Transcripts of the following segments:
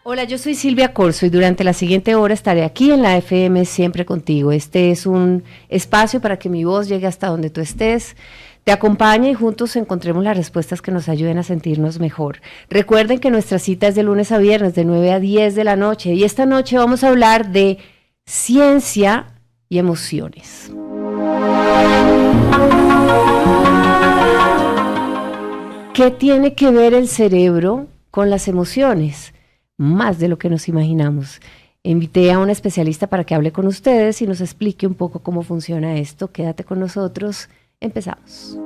Hola, yo soy Silvia Corso y durante la siguiente hora estaré aquí en la FM Siempre Contigo. Este es un espacio para que mi voz llegue hasta donde tú estés, te acompañe y juntos encontremos las respuestas que nos ayuden a sentirnos mejor. Recuerden que nuestra cita es de lunes a viernes de 9 a 10 de la noche y esta noche vamos a hablar de ciencia y emociones. ¿Qué tiene que ver el cerebro con las emociones? Más de lo que nos imaginamos. Invité a una especialista para que hable con ustedes y nos explique un poco cómo funciona esto. Quédate con nosotros. Empezamos.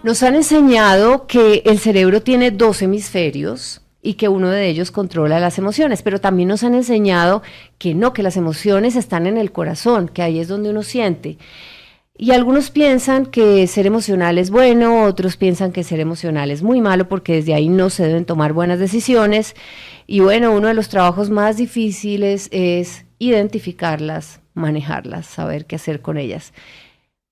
Nos han enseñado que el cerebro tiene dos hemisferios y que uno de ellos controla las emociones, pero también nos han enseñado que no, que las emociones están en el corazón, que ahí es donde uno siente. Y algunos piensan que ser emocional es bueno, otros piensan que ser emocional es muy malo porque desde ahí no se deben tomar buenas decisiones. Y bueno, uno de los trabajos más difíciles es identificarlas, manejarlas, saber qué hacer con ellas.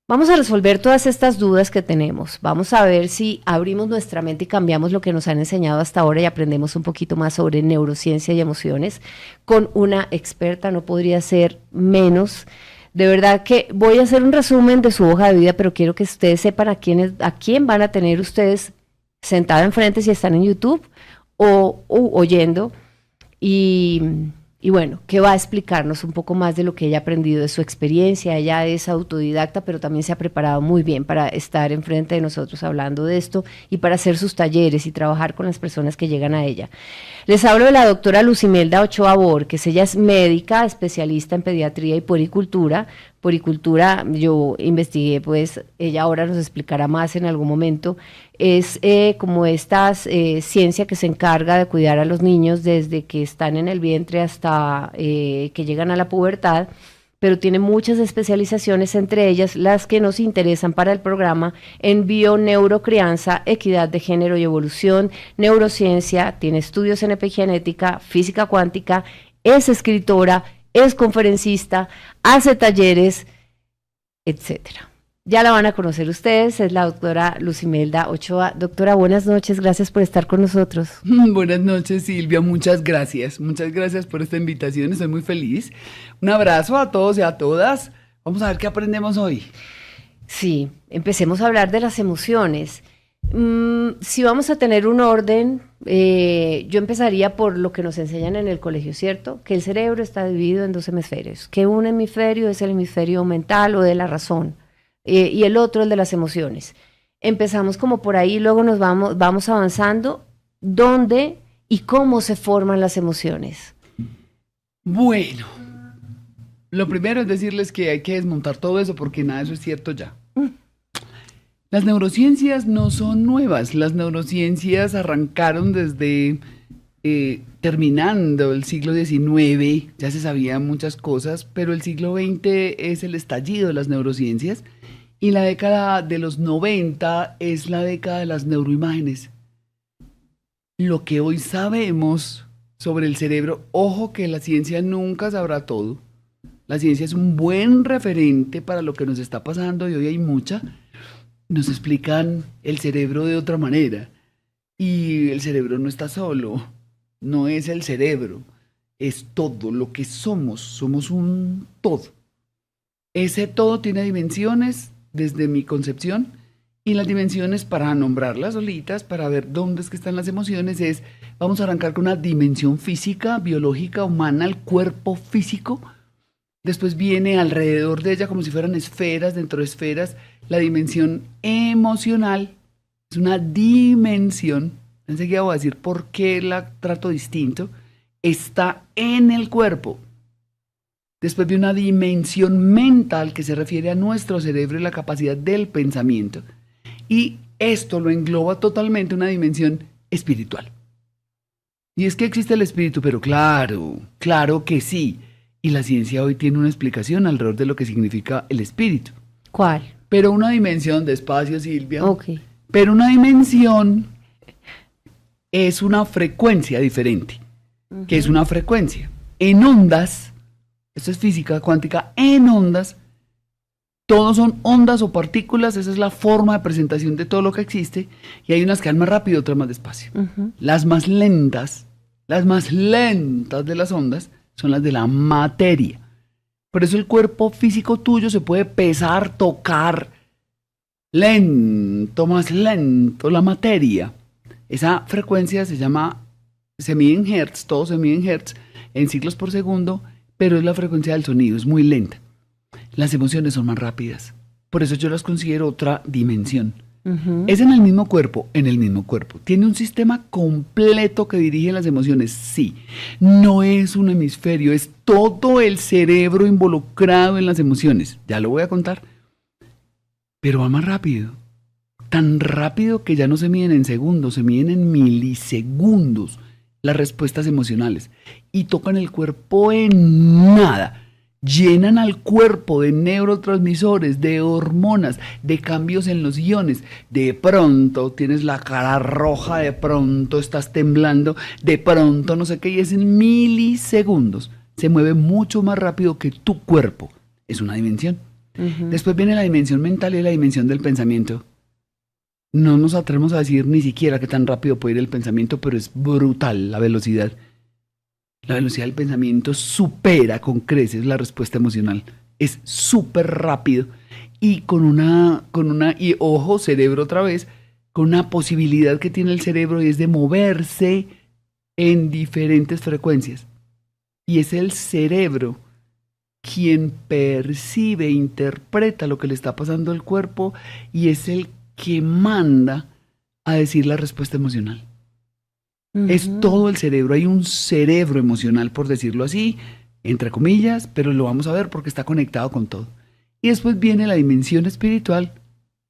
Vamos a resolver todas estas dudas que tenemos. Vamos a ver si abrimos nuestra mente y cambiamos lo que nos han enseñado hasta ahora y aprendemos un poquito más sobre neurociencia y emociones con una experta, no podría ser menos. De verdad que voy a hacer un resumen de su hoja de vida, pero quiero que ustedes sepan a quién van a tener ustedes sentada enfrente si están en YouTube o oyendo. Y bueno, que va a explicarnos un poco más de lo que ella ha aprendido de su experiencia. Ella es autodidacta, pero también se ha preparado muy bien para estar enfrente de nosotros hablando de esto y para hacer sus talleres y trabajar con las personas que llegan a ella. Les hablo de la doctora Lucimelda Ochoa Borges. Ella es médica, especialista en pediatría y puericultura. Puericultura, yo investigué, pues ella ahora nos explicará más en algún momento. Es como esta ciencia que se encarga de cuidar a los niños desde que están en el vientre hasta que llegan a la pubertad, pero tiene muchas especializaciones, entre ellas las que nos interesan para el programa en bioneurocrianza, equidad de género y evolución, neurociencia, tiene estudios en epigenética, física cuántica, es escritora, es conferencista, hace talleres, etcétera. Ya la van a conocer ustedes, es la doctora Lucimelda Ochoa. Doctora, buenas noches, gracias por estar con nosotros. Buenas noches, Silvia, muchas gracias por esta invitación, estoy muy feliz. Un abrazo a todos y a todas. Vamos a ver qué aprendemos hoy. Sí, empecemos a hablar de las emociones. Si vamos a tener un orden, yo empezaría por lo que nos enseñan en el colegio, ¿cierto? Que el cerebro está dividido en dos hemisferios, que un hemisferio es el hemisferio mental o de la razón, y el otro el de las emociones. Empezamos como por ahí, luego nos vamos avanzando. ¿Dónde y cómo se forman las emociones? Bueno, lo primero es decirles que hay que desmontar todo eso porque nada de eso es cierto ya. Las neurociencias no son nuevas, las neurociencias arrancaron desde terminando el siglo XIX, ya se sabían muchas cosas, pero el siglo XX es el estallido de las neurociencias y la década de los 90 es la década de las neuroimágenes. Lo que hoy sabemos sobre el cerebro, ojo que la ciencia nunca sabrá todo, la ciencia es un buen referente para lo que nos está pasando y hoy hay mucha. Nos explican el cerebro de otra manera y el cerebro no está solo, no es el cerebro, es todo lo que somos un todo. Ese todo tiene dimensiones desde mi concepción y las dimensiones para nombrarlas solitas, para ver dónde es que están las emociones, vamos a arrancar con una dimensión física, biológica, humana, el cuerpo físico. Después viene alrededor de ella como si fueran esferas, dentro de esferas, la dimensión emocional. Es una dimensión, enseguida voy a decir por qué la trato distinto, está en el cuerpo. Después viene una dimensión mental que se refiere a nuestro cerebro y la capacidad del pensamiento. Y esto lo engloba totalmente una dimensión espiritual. Y es que existe el espíritu, pero claro que sí. Y la ciencia hoy tiene una explicación alrededor de lo que significa el espíritu. ¿Cuál? Pero una dimensión, despacio Silvia, Okay. Pero una dimensión es una frecuencia diferente. ¿Qué es una frecuencia? En ondas, esto es física cuántica, en ondas Todos son ondas o partículas, esa es la forma de presentación de todo lo que existe, y hay unas que van más rápido, otras más despacio. Las más lentas de las ondas son las de la materia. Por eso el cuerpo físico tuyo se puede pesar, tocar, lento, más lento, la materia. Esa frecuencia se mide en hertz, todo se mide en hertz, en ciclos por segundo, pero es la frecuencia del sonido, es muy lenta. Las emociones son más rápidas, por eso yo las considero otra dimensión. Es en el mismo cuerpo, Tiene un sistema completo que dirige las emociones, sí. No es un hemisferio, es todo el cerebro involucrado en las emociones. Ya lo voy a contar. Pero va más rápido. Tan rápido que ya no se miden en segundos, se miden en milisegundos las respuestas emocionales. Y tocan el cuerpo en nada. Llenan al cuerpo de neurotransmisores, de hormonas, de cambios en los iones. De pronto tienes la cara roja, de pronto estás temblando, de pronto no sé qué, y es en milisegundos. Se mueve mucho más rápido que tu cuerpo. Es una dimensión. Después viene la dimensión mental y la dimensión del pensamiento. No nos atrevemos a decir ni siquiera qué tan rápido puede ir el pensamiento, pero es brutal la velocidad. La velocidad del pensamiento supera con creces la respuesta emocional. Es súper rápido y y ojo, cerebro otra vez, con una posibilidad que tiene el cerebro y es de moverse en diferentes frecuencias. Y es el cerebro quien percibe, interpreta lo que le está pasando al cuerpo y es el que manda a decir la respuesta emocional. Es todo el cerebro, hay un cerebro emocional, por decirlo así, entre comillas, pero lo vamos a ver porque está conectado con todo. Y después viene la dimensión espiritual,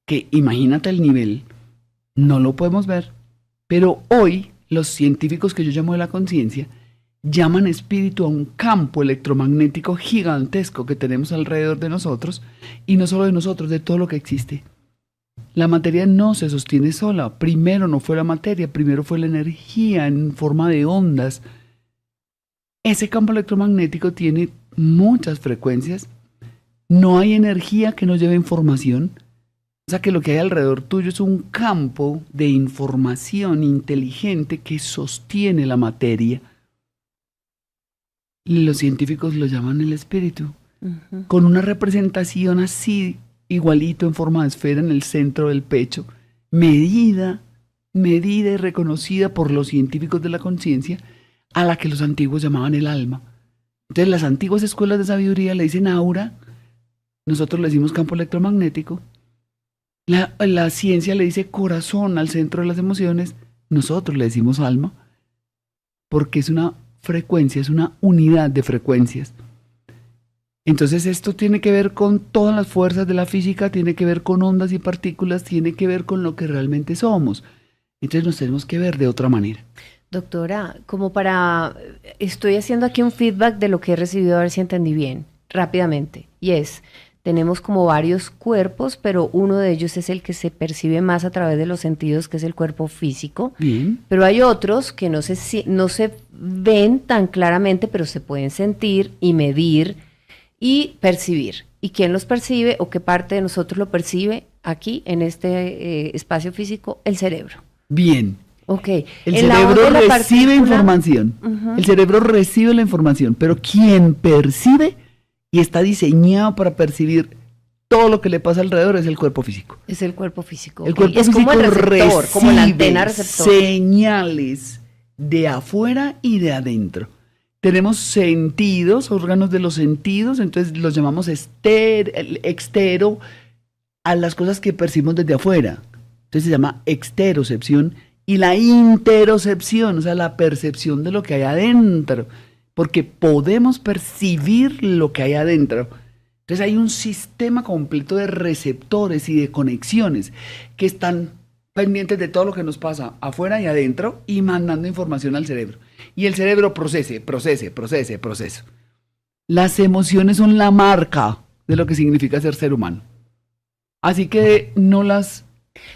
que imagínate el nivel, no lo podemos ver, pero hoy los científicos que yo llamo de la conciencia, llaman espíritu a un campo electromagnético gigantesco que tenemos alrededor de nosotros, y no solo de nosotros, de todo lo que existe. La materia no se sostiene sola. Primero no fue la materia, primero fue la energía en forma de ondas. Ese campo electromagnético tiene muchas frecuencias. No hay energía que no lleve información. O sea que lo que hay alrededor tuyo es un campo de información inteligente que sostiene la materia. Los científicos lo llaman el espíritu. Con una representación así, igualito en forma de esfera en el centro del pecho, medida y reconocida por los científicos de la conciencia, a la que los antiguos llamaban el alma. Entonces las antiguas escuelas de sabiduría le dicen aura, nosotros le decimos campo electromagnético, la ciencia le dice corazón al centro de las emociones, nosotros le decimos alma, porque es una frecuencia, es una unidad de frecuencias. Entonces esto tiene que ver con todas las fuerzas de la física, tiene que ver con ondas y partículas, tiene que ver con lo que realmente somos. Entonces nos tenemos que ver de otra manera. Doctora, estoy haciendo aquí un feedback de lo que he recibido, a ver si entendí bien, rápidamente. Y tenemos como varios cuerpos, pero uno de ellos es el que se percibe más a través de los sentidos, que es el cuerpo físico. Bien. Pero hay otros que no se ven tan claramente, pero se pueden sentir y medir y percibir. ¿Y quién los percibe o qué parte de nosotros lo percibe aquí en este espacio físico? El cerebro. Bien. Ok. El cerebro recibe información. El cerebro recibe la información, pero quien percibe y está diseñado para percibir todo lo que le pasa alrededor es el cuerpo físico. Es el cuerpo físico. El cuerpo es físico como el receptor, recibe como la antena receptor. Señales de afuera y de adentro. Tenemos sentidos, órganos de los sentidos, entonces los llamamos extero a las cosas que percibimos desde afuera. Entonces se llama exterocepción y la interocepción, o sea, la percepción de lo que hay adentro, porque podemos percibir lo que hay adentro. Entonces hay un sistema completo de receptores y de conexiones que están pendientes de todo lo que nos pasa afuera y adentro y mandando información al cerebro. Y el cerebro procese. Las emociones son la marca de lo que significa ser humano. Así que no las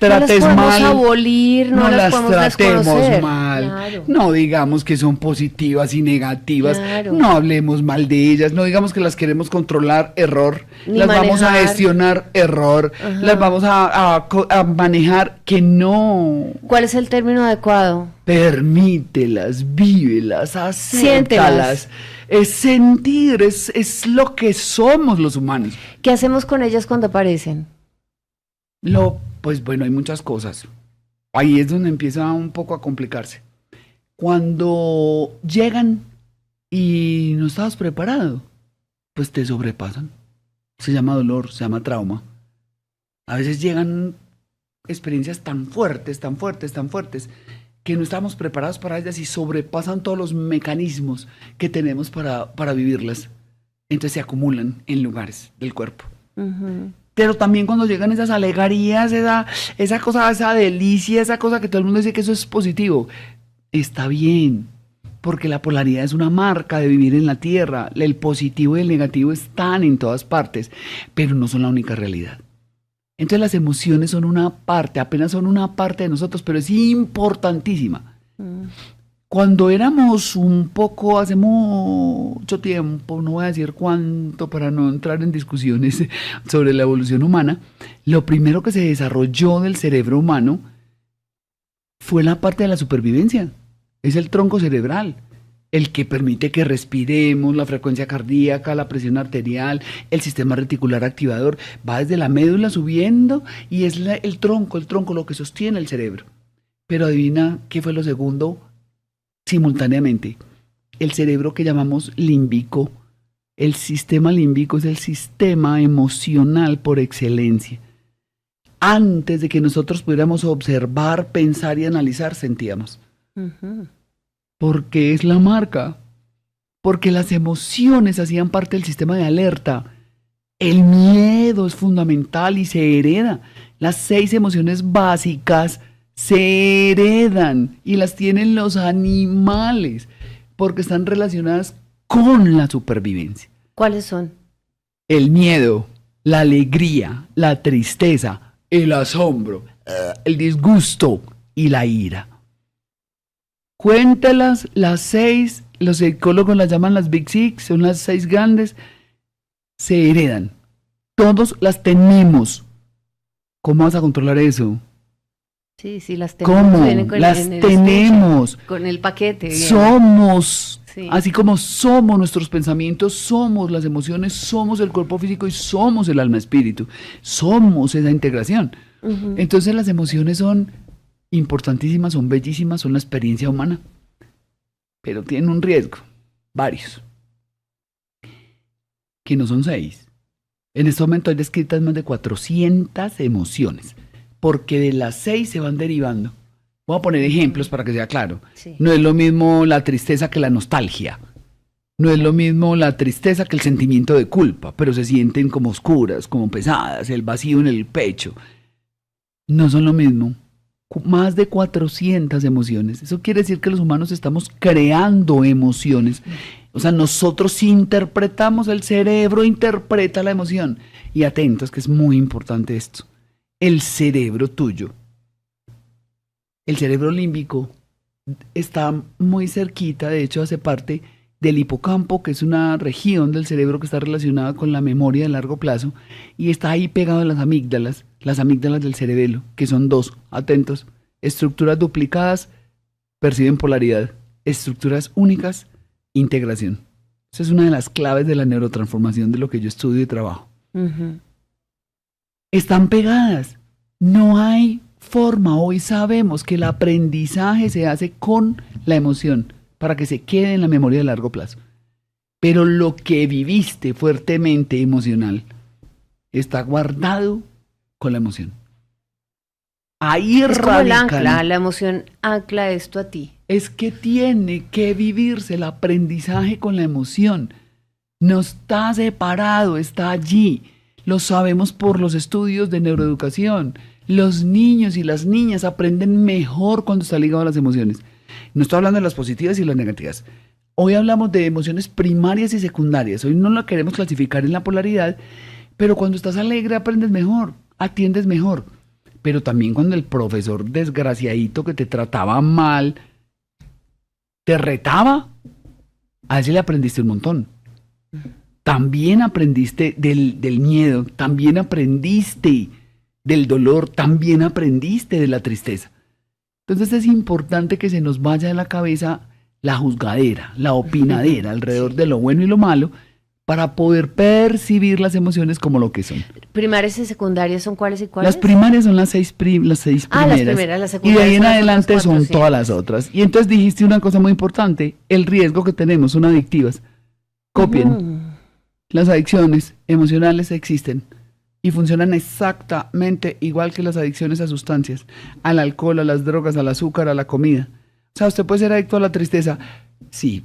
No las trates podemos mal, abolir, no las podemos tratemos desconocer. mal, Claro. no digamos que son positivas y negativas, Claro. no hablemos mal de ellas, no digamos que las queremos controlar, error, Ni las vamos a manejar. gestionar, error, Ajá. las vamos a manejar, que no. ¿Cuál es el término adecuado? Permítelas, vívelas, acéptalas. Es sentir, es lo que somos los humanos. ¿Qué hacemos con ellas cuando aparecen? Pues bueno, hay muchas cosas. Ahí es donde empieza un poco a complicarse. Cuando llegan y no estabas preparado, pues te sobrepasan. Se llama dolor, se llama trauma. A veces llegan experiencias tan fuertes, tan fuertes, tan fuertes, que no estamos preparados para ellas y sobrepasan todos los mecanismos que tenemos para vivirlas. Entonces se acumulan en lugares del cuerpo. Ujú. Pero también cuando llegan esas alegorías, esa cosa, esa delicia, esa cosa que todo el mundo dice que eso es positivo, está bien, porque la polaridad es una marca de vivir en la Tierra. El positivo y el negativo están en todas partes, pero no son la única realidad. Entonces las emociones son una parte, apenas son una parte de nosotros, pero es importantísima. Cuando éramos un poco, hace mucho tiempo, no voy a decir cuánto para no entrar en discusiones sobre la evolución humana, lo primero que se desarrolló del cerebro humano fue la parte de la supervivencia. Es el tronco cerebral, el que permite que respiremos, la frecuencia cardíaca, la presión arterial, el sistema reticular activador, va desde la médula subiendo y es el tronco lo que sostiene el cerebro. Pero adivina qué fue lo segundo. Simultáneamente, el cerebro que llamamos límbico, el sistema límbico es el sistema emocional por excelencia. Antes de que nosotros pudiéramos observar, pensar y analizar, sentíamos. Ujú. Porque es la marca, porque las emociones hacían parte del sistema de alerta. El miedo es fundamental y se hereda. Las 6 emociones básicas se heredan y las tienen los animales porque están relacionadas con la supervivencia. ¿Cuáles son? El miedo, la alegría, la tristeza, el asombro, el disgusto y la ira. Cuéntalas, las 6, los psicólogos las llaman las Big Six, son las 6 grandes, se heredan. Todos las tenemos. ¿Cómo vas a controlar eso? Sí, las tenemos. ¿Cómo? Vienen Las en el tenemos. estuche, con el paquete. Bien. Somos, Sí. así como somos nuestros pensamientos, somos las emociones, somos el cuerpo físico y somos el alma espíritu. Somos esa integración. Ujú. Entonces las emociones son importantísimas, son bellísimas, son la experiencia humana. Pero tienen un riesgo, varios, que no son 6. En este momento hay descritas más de 400 emociones, porque de las 6 se van derivando. Voy a poner ejemplos para que sea claro. Sí. No es lo mismo la tristeza que la nostalgia. No es lo mismo la tristeza que el sentimiento de culpa, pero se sienten como oscuras, como pesadas, el vacío en el pecho. No son lo mismo. Más de 400 emociones. Eso quiere decir que los humanos estamos creando emociones. O sea, nosotros interpretamos, el cerebro interpreta la emoción. Y atentos, que es muy importante esto. El cerebro tuyo, el cerebro límbico, está muy cerquita, de hecho hace parte del hipocampo, que es una región del cerebro que está relacionada con la memoria de largo plazo, y está ahí pegado a las amígdalas del cerebelo, que son 2, atentos, estructuras duplicadas, perciben polaridad, estructuras únicas, integración. Esa es una de las claves de la neurotransformación de lo que yo estudio y trabajo. Ujú. Están pegadas. No hay forma. Hoy sabemos que el aprendizaje se hace con la emoción para que se quede en la memoria de largo plazo. Pero lo que viviste fuertemente emocional está guardado con la emoción. Ahí Es como el radica. ancla, la emoción ancla esto a ti. Es que tiene que vivirse el aprendizaje con la emoción. No está separado, está allí. Lo sabemos por los estudios de neuroeducación. Los niños y las niñas aprenden mejor cuando está ligado a las emociones. No estoy hablando de las positivas y las negativas. Hoy hablamos de emociones primarias y secundarias. Hoy no la queremos clasificar en la polaridad, pero cuando estás alegre aprendes mejor, atiendes mejor. pero también cuando el profesor desgraciadito que te trataba mal, te retaba, a ese le aprendiste un montón. También aprendiste del miedo, también aprendiste del dolor, también aprendiste de la tristeza. Entonces es importante que se nos vaya de la cabeza la juzgadera, la opinadera alrededor de lo bueno y lo malo, para poder percibir las emociones como lo que son. ¿Primarias y secundarias son cuáles y cuáles? Las primarias son las seis primeras. Las primeras, las Y secundarias de ahí en son las adelante otras son cuatro, todas sí. las otras. Y entonces dijiste una cosa muy importante, el riesgo que tenemos son adictivas. Copien. Ujú. Las adicciones emocionales existen y funcionan exactamente igual que las adicciones a sustancias, al alcohol, a las drogas, al azúcar, a la comida. O sea, usted puede ser adicto a la tristeza, sí.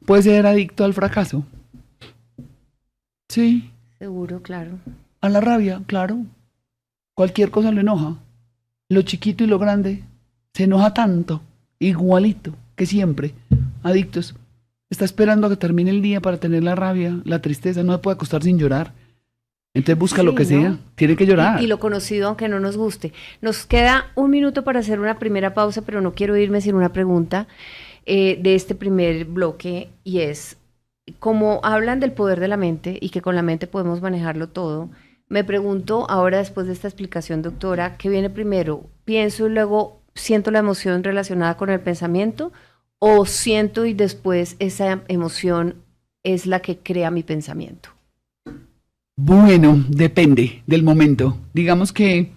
Puede ser adicto al fracaso, sí. Seguro, claro. A la rabia, claro. Cualquier cosa lo enoja. Lo chiquito y lo grande se enoja tanto, igualito que siempre. Adictos. Está esperando a que termine el día para tener la rabia, la tristeza. No se puede acostar sin llorar. Entonces busca lo Sí, que ¿no? sea. Tiene que llorar. Y lo conocido, aunque no nos guste. Nos queda un minuto para hacer una primera pausa, pero no quiero irme sin una pregunta de este primer bloque, y es, como hablan del poder de la mente y que con la mente podemos manejarlo todo, me pregunto ahora, después de esta explicación, doctora, ¿qué viene primero? ¿Pienso y luego siento la emoción relacionada con el pensamiento? ¿O siento y después esa emoción es la que crea mi pensamiento? Bueno, depende del momento. Digamos que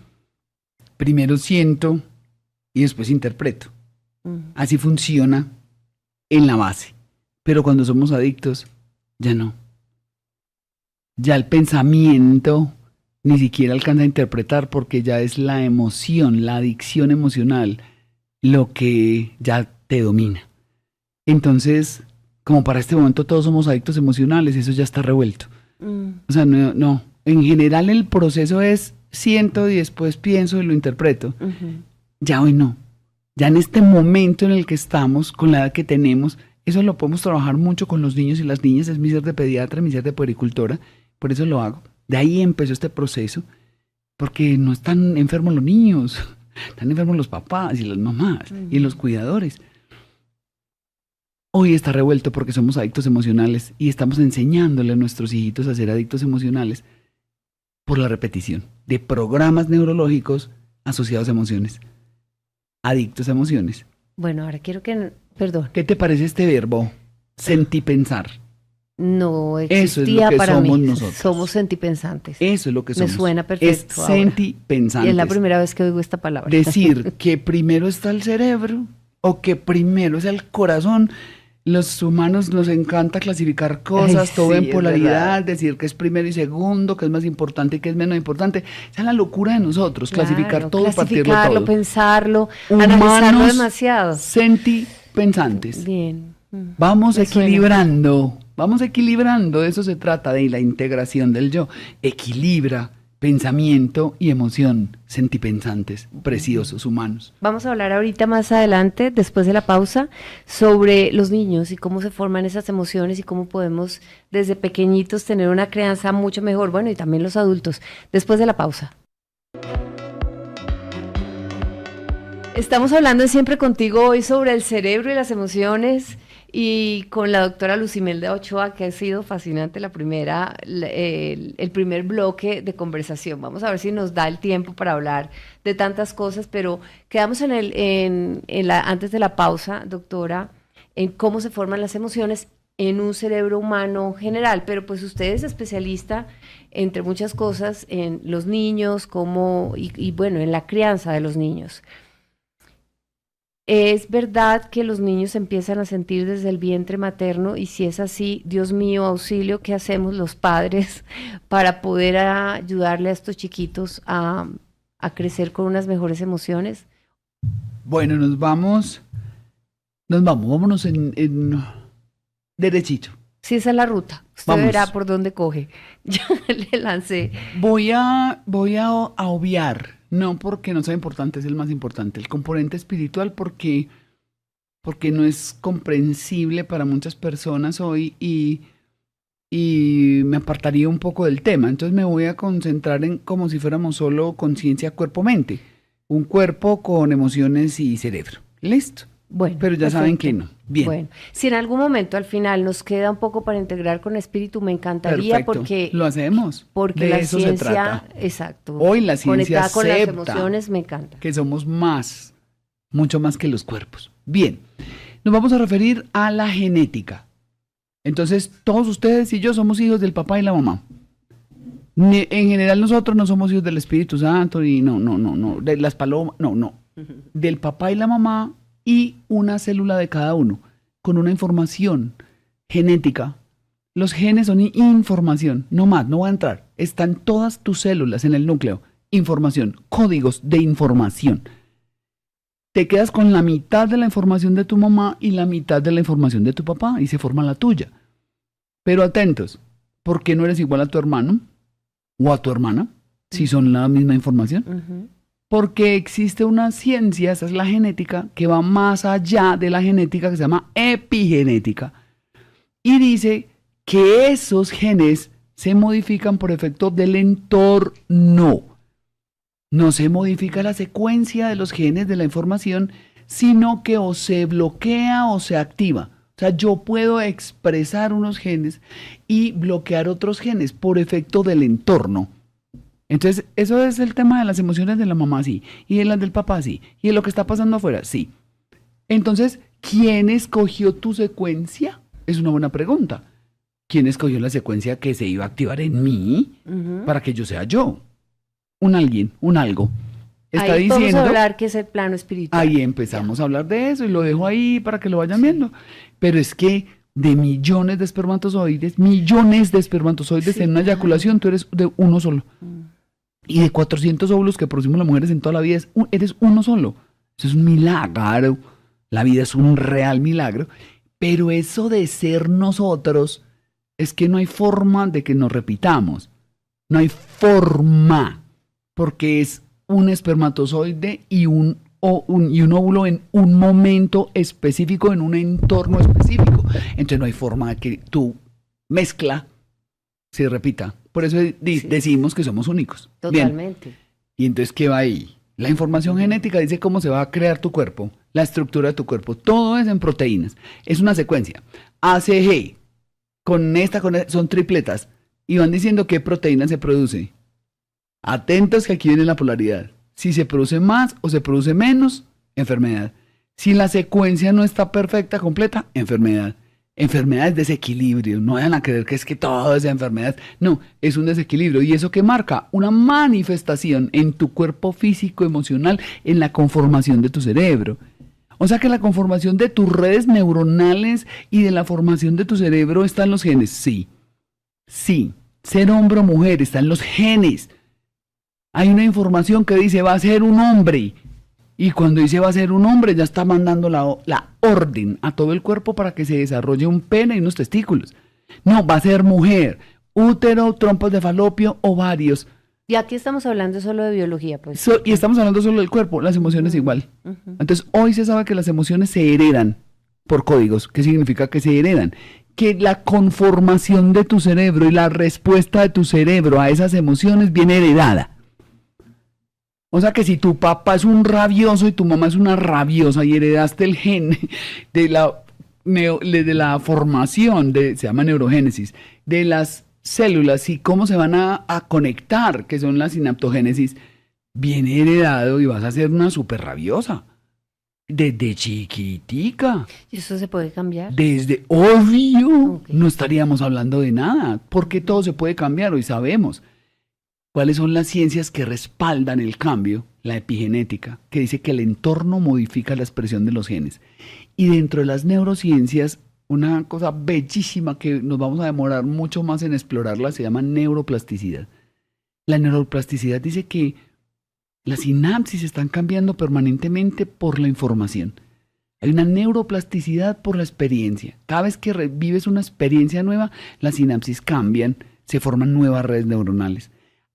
primero siento y después interpreto. Así funciona en la base. Pero cuando somos adictos, ya no. Ya el pensamiento ni siquiera alcanza a interpretar porque ya es la emoción, la adicción emocional, lo que ya te domina. Entonces, como para este momento todos somos adictos emocionales, eso ya está revuelto. O sea, no. En general el proceso es siento y después pienso y lo interpreto. Ya hoy no. Ya en este momento en el que estamos, con la edad que tenemos, eso lo podemos trabajar mucho con los niños y las niñas. Es mi ser de pediatra, mi ser de puericultora. Por eso lo hago. De ahí empezó este proceso. Porque no están enfermos los niños. Están enfermos los papás y las mamás y los cuidadores. Hoy está revuelto porque somos adictos emocionales y estamos enseñándole a nuestros hijitos a ser adictos emocionales por la repetición de programas neurológicos asociados a emociones. Adictos a emociones. Bueno, ahora quiero que, perdón, ¿Qué te parece este verbo? Sentipensar. no Eso es lo existía que para mí. somos nosotros. Somos sentipensantes. Eso es lo que Me somos. suena Es perfecto ahora. sentipensantes. Y es la primera vez que oigo esta palabra. Decir que primero está el cerebro o que primero es el corazón. Los humanos nos encanta clasificar cosas, Ay, todo sí, en es polaridad, verdad. decir que es primero y segundo, que es más importante y que es menos importante. Esa es la locura de nosotros, clasificar Claro, todo, partirlo clasificarlo, todo. pensarlo, analizarlo Humanos demasiado. sentipensantes. Bien. Vamos Me suena. equilibrando, de eso se trata, de la integración del yo. Equilibra pensamiento y emoción, sentipensantes, preciosos, humanos. Vamos a hablar ahorita más adelante, después de la pausa, sobre los niños y cómo se forman esas emociones y cómo podemos desde pequeñitos tener una crianza mucho mejor, bueno, y también los adultos, después de la pausa. Estamos hablando de Siempre Contigo hoy sobre el cerebro y las emociones, y con la doctora Lucimelda Ochoa, que ha sido fascinante el primer bloque de conversación. Vamos a ver si nos da el tiempo para hablar de tantas cosas, pero quedamos antes de la pausa, doctora, en cómo se forman las emociones en un cerebro humano general, pero pues usted es especialista, entre muchas cosas, en los niños, y bueno, en la crianza de los niños. ¿Es verdad que los niños empiezan a sentir desde el vientre materno? Y si es así, Dios mío, auxilio, ¿qué hacemos los padres para poder ayudarle a estos chiquitos a crecer con unas mejores emociones? Bueno, vámonos en derechito. Si esa es la ruta, usted Vamos. verá por dónde coge. Ya le lancé. Voy a obviar, no porque no sea importante, es el más importante, el componente espiritual porque no es comprensible para muchas personas hoy y y me apartaría un poco del tema. Entonces me voy a concentrar en como si fuéramos solo conciencia cuerpo-mente. Un cuerpo con emociones y cerebro. Listo. Bueno, Pero ya saben que perfecto. no. Bien. Bueno, si en algún momento al final nos queda un poco para integrar con espíritu, me encantaría Perfecto. porque Lo hacemos. porque De la eso se ciencia, trata. exacto, Hoy la ciencia conectada con las acepta emociones, me encanta. que somos más, mucho más que los cuerpos. Bien, nos vamos a referir a la genética. Entonces, todos ustedes y yo somos hijos del papá y la mamá. En general nosotros no somos hijos del Espíritu Santo y no, de las palomas, no. Del papá y la mamá y una célula de cada uno, con una información genética. Los genes son información, no más, no va a entrar. Están todas tus células en el núcleo, información, códigos de información. Te quedas con la mitad de la información de tu mamá y la mitad de la información de tu papá y se forma la tuya. Pero atentos, ¿por qué no eres igual a tu hermano o a tu hermana si son la misma información? Ujú. Porque existe una ciencia, esa es la genética, que va más allá de la genética que se llama epigenética y dice que esos genes se modifican por efecto del entorno. No se modifica la secuencia de los genes de la información, sino que o se bloquea o se activa. O sea, yo puedo expresar unos genes y bloquear otros genes por efecto del entorno. Entonces, eso es el tema de las emociones de la mamá, sí, y de las del papá, sí, y de lo que está pasando afuera, sí. Entonces, ¿quién escogió tu secuencia? Es una buena pregunta. ¿Quién escogió la secuencia que se iba a activar en mí Ujú. para que yo sea yo? Un alguien, un algo. Está Ahí vamos a diciendo, hablar que es el plano espiritual. ahí empezamos a hablar de eso y lo dejo ahí para que lo vayan viendo. Pero es que de millones de espermatozoides Sí, en una claro. eyaculación, tú eres de uno solo. Y de 400 óvulos que producimos las mujeres en toda la vida, eres uno solo. Eso es un milagro. La vida es un real milagro. Pero eso de ser nosotros es que no hay forma de que nos repitamos. No hay forma. Porque es un espermatozoide y un óvulo en un momento específico, en un entorno específico. Entonces no hay forma de que tu mezcla se repita. Por eso Sí. decimos que somos únicos. Bien. Totalmente. ¿Y entonces qué va ahí? La información genética dice cómo se va a crear tu cuerpo, la estructura de tu cuerpo. Todo es en proteínas. Es una secuencia. ACG, son tripletas. Y van diciendo qué proteína se produce. Atentos que aquí viene la polaridad. Si se produce más o se produce menos, enfermedad. Si la secuencia no está perfecta, completa, enfermedad. Enfermedad es desequilibrio. No vayan a creer que es que todo es enfermedad. No, es un desequilibrio. ¿Y eso qué marca? Una manifestación en tu cuerpo físico, emocional, en la conformación de tu cerebro. O sea que la conformación de tus redes neuronales y de la formación de tu cerebro están los genes. Sí, sí. Ser hombre o mujer están los genes. Hay una información que dice va a ser un hombre. Y cuando dice va a ser un hombre, ya está mandando la orden a todo el cuerpo para que se desarrolle un pene y unos testículos. No, va a ser mujer. Útero, trompas de falopio, ovarios. Y aquí estamos hablando solo de biología, pues. Y estamos hablando solo del cuerpo, las emociones igual. Entonces, hoy se sabe que las emociones se heredan por códigos. ¿Qué significa que se heredan? Que la conformación de tu cerebro y la respuesta de tu cerebro a esas emociones viene heredada. O sea que si tu papá es un rabioso y tu mamá es una rabiosa y heredaste el gen de la formación, se llama neurogénesis, de las células y cómo se van a conectar, que son la sinaptogénesis, viene heredado y vas a ser una súper rabiosa. Desde chiquitica. ¿Y eso se puede cambiar? Desde obvio, Ok. no estaríamos hablando de nada, porque todo se puede cambiar, hoy sabemos. ¿Cuáles son las ciencias que respaldan el cambio? La epigenética, que dice que el entorno modifica la expresión de los genes. Y dentro de las neurociencias, una cosa bellísima que nos vamos a demorar mucho más en explorarla se llama neuroplasticidad. La neuroplasticidad dice que las sinapsis están cambiando permanentemente por la información. Hay una neuroplasticidad por la experiencia. Cada vez que vives una experiencia nueva, las sinapsis cambian, se forman nuevas redes neuronales.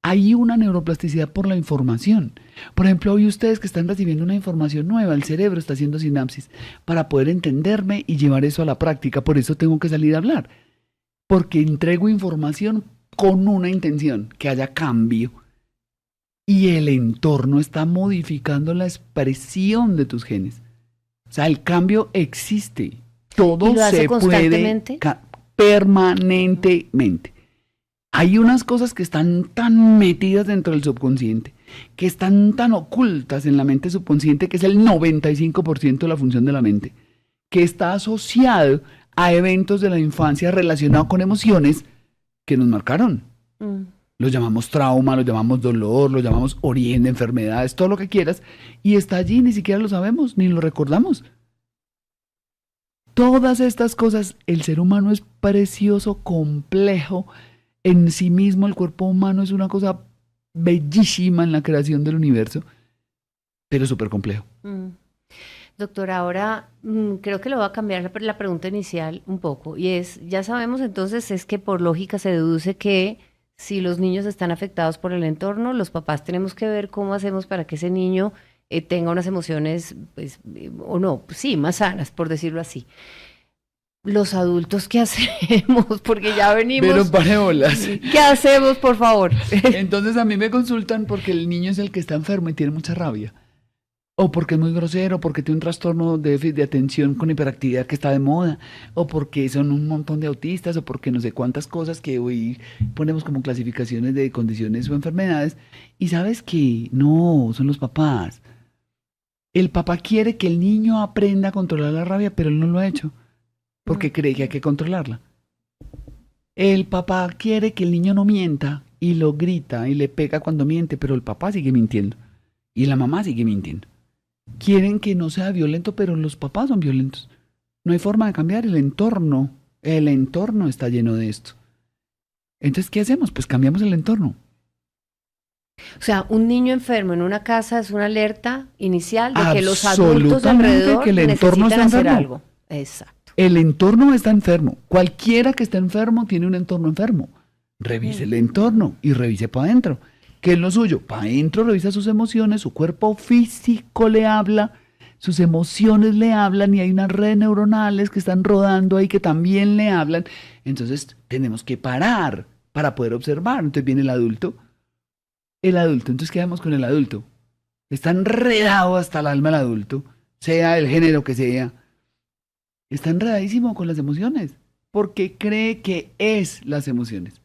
Hay una neuroplasticidad por la información. Por ejemplo, hoy ustedes que están recibiendo una información nueva, el cerebro está haciendo sinapsis para poder entenderme y llevar eso a la práctica. Por eso tengo que salir a hablar. porque entrego información con una intención, que haya cambio. Y el entorno está modificando la expresión de tus genes. O sea, el cambio existe. Todo ¿Y lo hace se constantemente? puede permanentemente. Hay unas cosas que están tan metidas dentro del subconsciente, que están tan ocultas en la mente subconsciente, que es el 95% de la función de la mente, que está asociado a eventos de la infancia relacionados con emociones que nos marcaron. Los llamamos trauma, los llamamos dolor, los llamamos origen de enfermedades, todo lo que quieras, y está allí, ni siquiera lo sabemos, ni lo recordamos. Todas estas cosas, el ser humano es precioso, complejo, en sí mismo el cuerpo humano es una cosa bellísima en la creación del universo, pero súper complejo. Doctor, ahora creo que le voy a cambiar la pregunta inicial un poco, y es, ya sabemos entonces, es que por lógica se deduce que si los niños están afectados por el entorno, los papás tenemos que ver cómo hacemos para que ese niño tenga unas emociones, pues, o no, sí, más sanas, por decirlo así. Los adultos, ¿qué hacemos? Porque ya venimos. Pero pare bolas. ¿Qué hacemos, por favor? Entonces a mí me consultan porque el niño es el que está enfermo y tiene mucha rabia. O porque es muy grosero, porque tiene un trastorno de déficit de atención con hiperactividad que está de moda, o porque son un montón de autistas, o porque no sé cuántas cosas que hoy ponemos como clasificaciones de condiciones o enfermedades. Y sabes que no, son los papás. El papá quiere que el niño aprenda a controlar la rabia, pero él no lo ha hecho, porque cree que hay que controlarla. El papá quiere que el niño no mienta, y lo grita y le pega cuando miente, pero el papá sigue mintiendo, y la mamá sigue mintiendo. Quieren que no sea violento, pero los papás son violentos. No hay forma de cambiar el entorno está lleno de esto. Entonces, ¿qué hacemos? Pues cambiamos el entorno. O sea, un niño enfermo en una casa es una alerta inicial de que los adultos de alrededor que el entorno necesitan está hacer enfermo. algo. Exacto. El entorno está enfermo. Cualquiera que esté enfermo tiene un entorno enfermo. Revise el entorno y revise para adentro. ¿Qué es lo suyo? Para adentro revisa sus emociones, su cuerpo físico le habla, sus emociones le hablan y hay unas redes neuronales que están rodando ahí que también le hablan. Entonces tenemos que parar para poder observar. Entonces viene el adulto. Entonces ¿qué hacemos con el adulto? Está enredado hasta el alma el adulto, sea el género que sea. Está enredadísimo con las emociones, porque cree que es las emociones.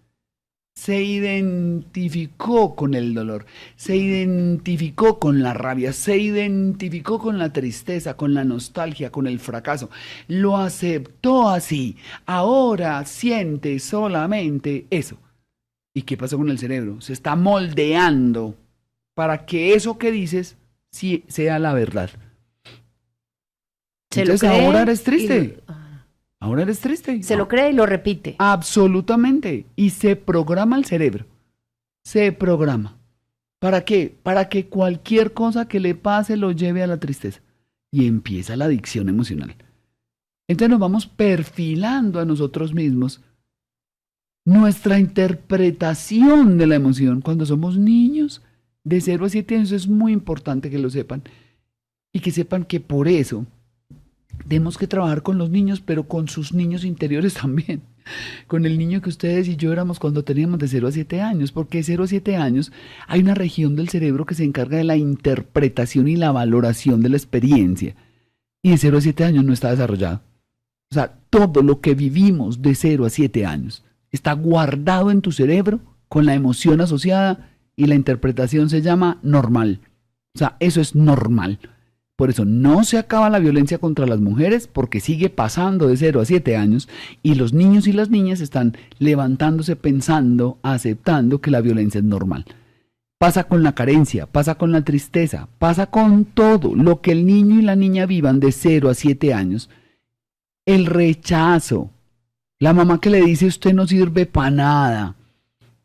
Se identificó con el dolor, se identificó con la rabia, se identificó con la tristeza, con la nostalgia, con el fracaso. Lo aceptó así. Ahora siente solamente eso. ¿Y qué pasó con el cerebro? Se está moldeando para que eso que dices sí sea la verdad. Entonces ahora eres triste. Ahora eres triste. Se lo cree y lo repite. Absolutamente. Y se programa el cerebro. Se programa. ¿Para qué? Para que cualquier cosa que le pase lo lleve a la tristeza. Y empieza la adicción emocional. Entonces nos vamos perfilando a nosotros mismos nuestra interpretación de la emoción cuando somos niños de 0 a 7 años. Es muy importante que lo sepan. Y que sepan que por eso tenemos que trabajar con los niños, pero con sus niños interiores también. Con el niño que ustedes y yo éramos cuando teníamos de 0 a 7 años, porque de 0 a 7 años hay una región del cerebro que se encarga de la interpretación y la valoración de la experiencia. Y de 0 a 7 años no está desarrollado. O sea, todo lo que vivimos de 0 a 7 años está guardado en tu cerebro con la emoción asociada y la interpretación se llama normal. O sea, eso es normal. Por eso no se acaba la violencia contra las mujeres porque sigue pasando de 0 a 7 años y los niños y las niñas están levantándose pensando, aceptando que la violencia es normal. Pasa con la carencia, pasa con la tristeza, pasa con todo lo que el niño y la niña vivan de 0 a 7 años. El rechazo, la mamá que le dice usted no sirve para nada.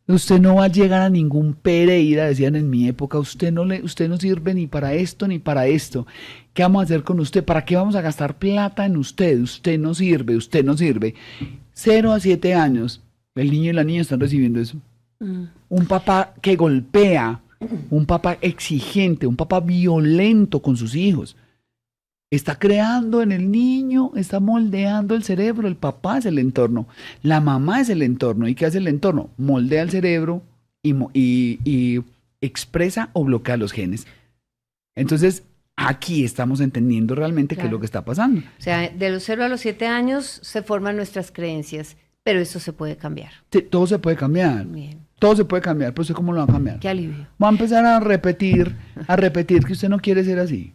Usted no va a llegar a ningún Pereira, decían en mi época, usted no sirve ni para esto ni para esto. ¿Qué vamos a hacer con usted? ¿Para qué vamos a gastar plata en usted? Usted no sirve, usted no sirve. 0 a 7 años, el niño y la niña están recibiendo eso. Un papá que golpea, un papá exigente, un papá violento con sus hijos. Está creando en el niño, está moldeando el cerebro. El papá es el entorno, la mamá es el entorno. ¿Y qué hace el entorno? Moldea el cerebro y expresa o bloquea los genes. Entonces, aquí estamos entendiendo realmente qué es lo que está pasando. O sea, de los 0 a los 7 años se forman nuestras creencias, pero eso se puede cambiar. Sí, todo se puede cambiar. Bien. Todo se puede cambiar, pero ¿usted cómo lo va a cambiar? Qué alivio. Va a empezar a repetir que usted no quiere ser así.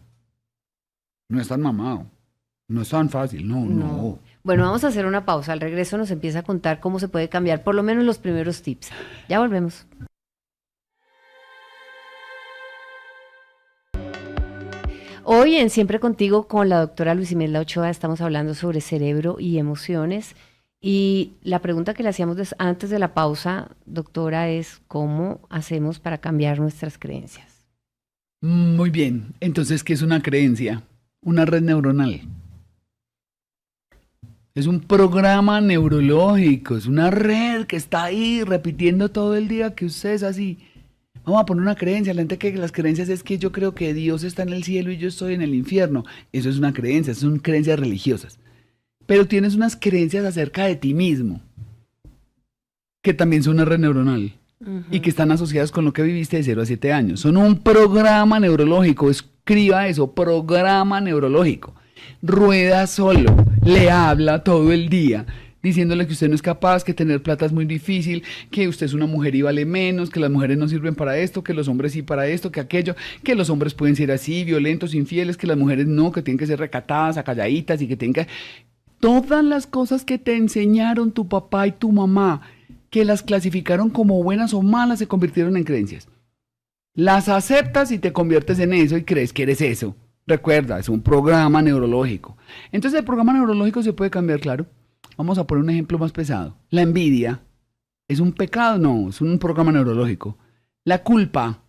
No es tan mamado. No es tan fácil. No. Bueno, vamos a hacer una pausa. Al regreso nos empieza a contar cómo se puede cambiar, por lo menos los primeros tips. Ya volvemos. Hoy en Siempre Contigo con la doctora Luis Imelda Ochoa estamos hablando sobre cerebro y emociones. Y la pregunta que le hacíamos antes de la pausa, doctora, es ¿cómo hacemos para cambiar nuestras creencias? Muy bien. Entonces, ¿qué es una creencia? Una red neuronal. Es un programa neurológico, es una red que está ahí repitiendo todo el día que usted es así. Vamos a poner una creencia. La gente que las creencias es que yo creo que Dios está en el cielo y yo estoy en el infierno. Eso es una creencia, son creencias religiosas. Pero tienes unas creencias acerca de ti mismo, que también son una red neuronal y que están asociadas con lo que viviste de 0 a 7 años. Son un programa neurológico, escriba eso, programa neurológico. Rueda solo, le habla todo el día, diciéndole que usted no es capaz, que tener plata es muy difícil, que usted es una mujer y vale menos, que las mujeres no sirven para esto, que los hombres sí para esto, que aquello, que los hombres pueden ser así, violentos, infieles, que las mujeres no, que tienen que ser recatadas, acalladitas y que tienen que... Todas las cosas que te enseñaron tu papá y tu mamá, que las clasificaron como buenas o malas, se convirtieron en creencias. Las aceptas y te conviertes en eso y crees que eres eso. Recuerda, es un programa neurológico. Entonces el programa neurológico se puede cambiar, claro. Vamos a poner un ejemplo más pesado. La envidia, ¿es un pecado? No, es un programa neurológico. La culpa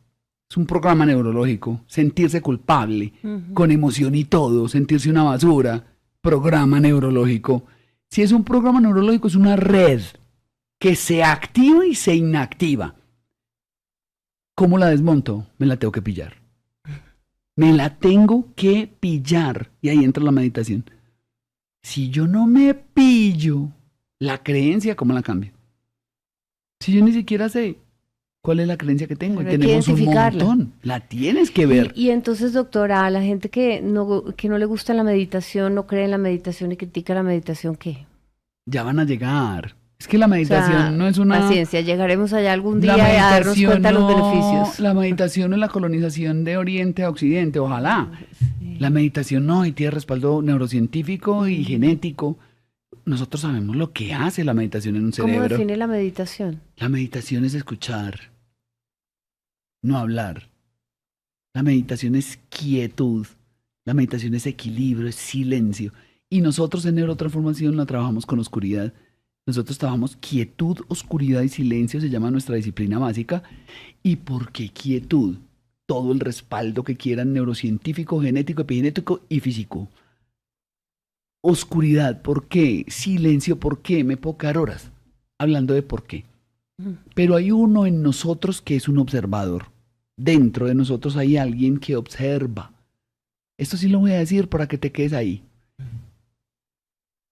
es un programa neurológico. Sentirse culpable, con emoción y todo, sentirse una basura. Programa neurológico. Si es un programa neurológico, es una red que se activa y se inactiva. ¿Cómo la desmonto? Me la tengo que pillar. Me la tengo que pillar. Y ahí entra la meditación. Si yo no me pillo la creencia, ¿cómo la cambio? Si yo ni siquiera sé cuál es la creencia que tengo. Pero y tenemos un montón. La tienes que ver. Y entonces, doctora, a la gente que no le gusta la meditación, no cree en la meditación y critica la meditación, ¿qué? Ya van a llegar. Es que la meditación no es una... Paciencia, llegaremos allá algún día a darnos cuenta de los beneficios. La meditación no es la colonización de Oriente a Occidente, ojalá. Sí. La meditación no, y tiene respaldo neurocientífico y genético. Nosotros sabemos lo que hace la meditación en un cerebro. ¿Cómo define la meditación? La meditación es escuchar, no hablar. La meditación es quietud. La meditación es equilibrio, es silencio. Y nosotros en neurotransformación la trabajamos con oscuridad. Nosotros trabajamos quietud, oscuridad y silencio, se llama nuestra disciplina básica. ¿Y por qué quietud? Todo el respaldo que quieran, neurocientífico, genético, epigenético y físico. Oscuridad, ¿por qué? Silencio, ¿por qué? Me puedo quedar horas hablando de por qué. Pero hay uno en nosotros que es un observador. Dentro de nosotros hay alguien que observa. Esto sí lo voy a decir para que te quedes ahí.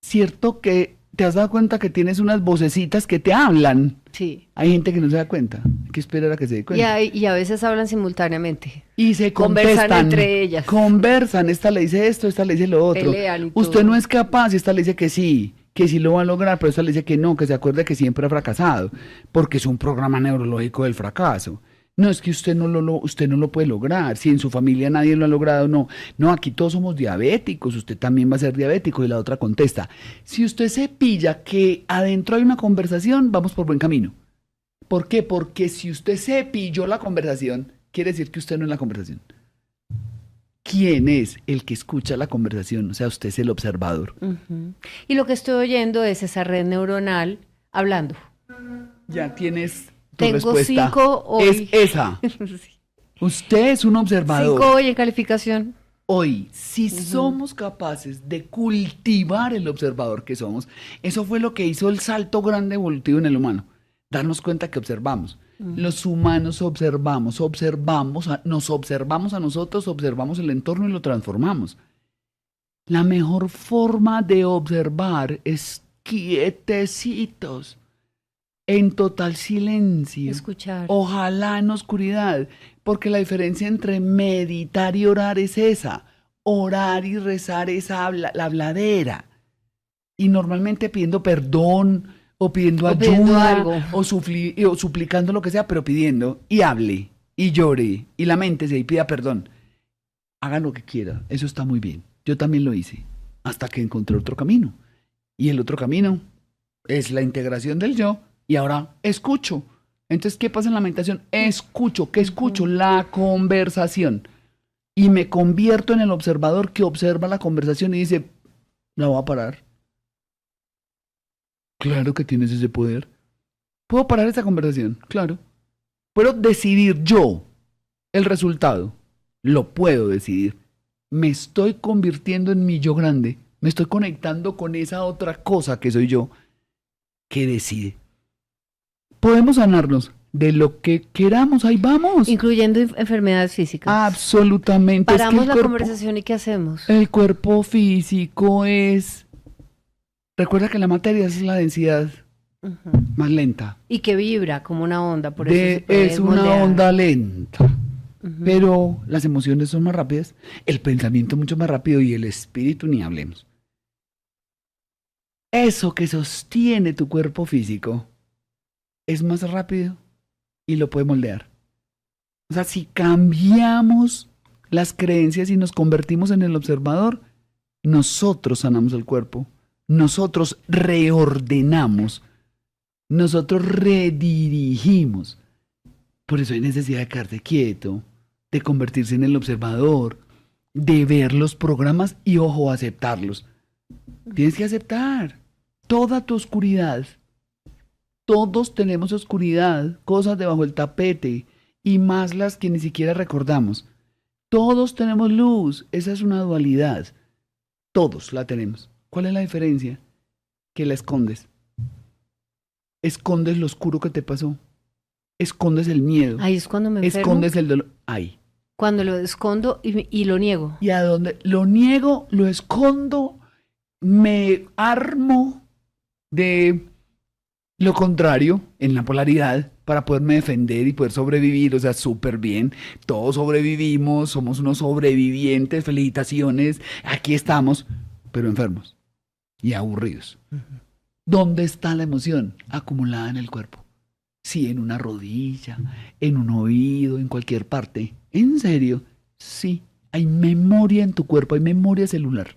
Cierto que te has dado cuenta que tienes unas vocecitas que te hablan. Sí. Hay gente que no se da cuenta. Hay que esperar a que se dé cuenta. Y a veces hablan simultáneamente. Y se conversan entre ellas. Conversan. Esta le dice esto, esta le dice lo otro. Pelean y Usted todo. no es capaz y esta le dice que sí lo va a lograr, pero esta le dice que no, que se acuerde que siempre ha fracasado. Porque es un programa neurológico del fracaso. No, es que usted no lo puede lograr. Si en su familia nadie lo ha logrado, no. No, aquí todos somos diabéticos, usted también va a ser diabético. Y la otra contesta, si usted se pilla que adentro hay una conversación, vamos por buen camino. ¿Por qué? Porque si usted se pilló la conversación, quiere decir que usted no es la conversación. ¿Quién es el que escucha la conversación? O sea, usted es el observador. Y lo que estoy oyendo es esa red neuronal hablando. Ya tienes... Tengo 5 hoy. Es esa. Sí. Usted es un observador. 5 hoy en calificación. Hoy, si somos capaces de cultivar el observador que somos, eso fue lo que hizo el salto grande evolutivo en el humano. Darnos cuenta que observamos. Los humanos observamos, nos observamos a nosotros, observamos el entorno y lo transformamos. La mejor forma de observar es quietecitos, en total silencio. Escuchar. Ojalá en oscuridad, porque la diferencia entre meditar y orar es esa. Orar y rezar es la habladera. Y normalmente pidiendo perdón, o pidiendo O pidiendo ayuda, algo. o suplicando lo que sea, pero pidiendo, y hable, y llore, y laméntese, y pida perdón. Haga lo que quiera, eso está muy bien. Yo también lo hice, hasta que encontré otro camino. Y el otro camino es la integración del yo, y ahora escucho. Entonces, ¿qué pasa en la meditación? Escucho, ¿qué escucho? La conversación. Y me convierto en el observador que observa la conversación y dice, la voy a parar. Claro que tienes ese poder. ¿Puedo parar esa conversación? Claro. Puedo decidir yo el resultado. Lo puedo decidir. Me estoy convirtiendo en mi yo grande. Me estoy conectando con esa otra cosa que soy yo, que decide. Podemos sanarnos de lo que queramos, ahí vamos. Incluyendo enfermedades físicas. Absolutamente. Es que Paramos el la cuerpo, conversación y ¿qué hacemos? el cuerpo físico es... Recuerda que la materia es la densidad Ujú. más lenta. Y que vibra como una onda, por eso se Es puede una moldear. onda lenta. Ujú. Pero las emociones son más rápidas, el pensamiento mucho más rápido y el espíritu ni hablemos. Eso que sostiene tu cuerpo físico es más rápido y lo puede moldear. O sea, si cambiamos las creencias y nos convertimos en el observador, nosotros sanamos el cuerpo, nosotros reordenamos, nosotros redirigimos. Por eso hay necesidad de quedarte quieto, de convertirse en el observador, de ver los programas y, ojo, aceptarlos. Tienes que aceptar toda tu oscuridad. Todos tenemos oscuridad, cosas debajo del tapete y más las que ni siquiera recordamos. Todos tenemos luz, esa es una dualidad. Todos la tenemos. ¿Cuál es la diferencia? Que la escondes. Escondes lo oscuro que te pasó. Escondes el miedo. Ahí es cuando me enfermo. Escondes el dolor. Ahí. Cuando lo escondo y lo niego. Y a donde lo niego, lo escondo, me armo de lo contrario en la polaridad para poderme defender y poder sobrevivir. O sea, súper bien. Todos sobrevivimos, somos unos sobrevivientes. Felicitaciones. Aquí estamos, pero enfermos y aburridos. ¿Dónde está la emoción? Acumulada en el cuerpo. Sí, en una rodilla, en un oído, en cualquier parte. ¿En serio? Sí, hay memoria en tu cuerpo, hay memoria celular,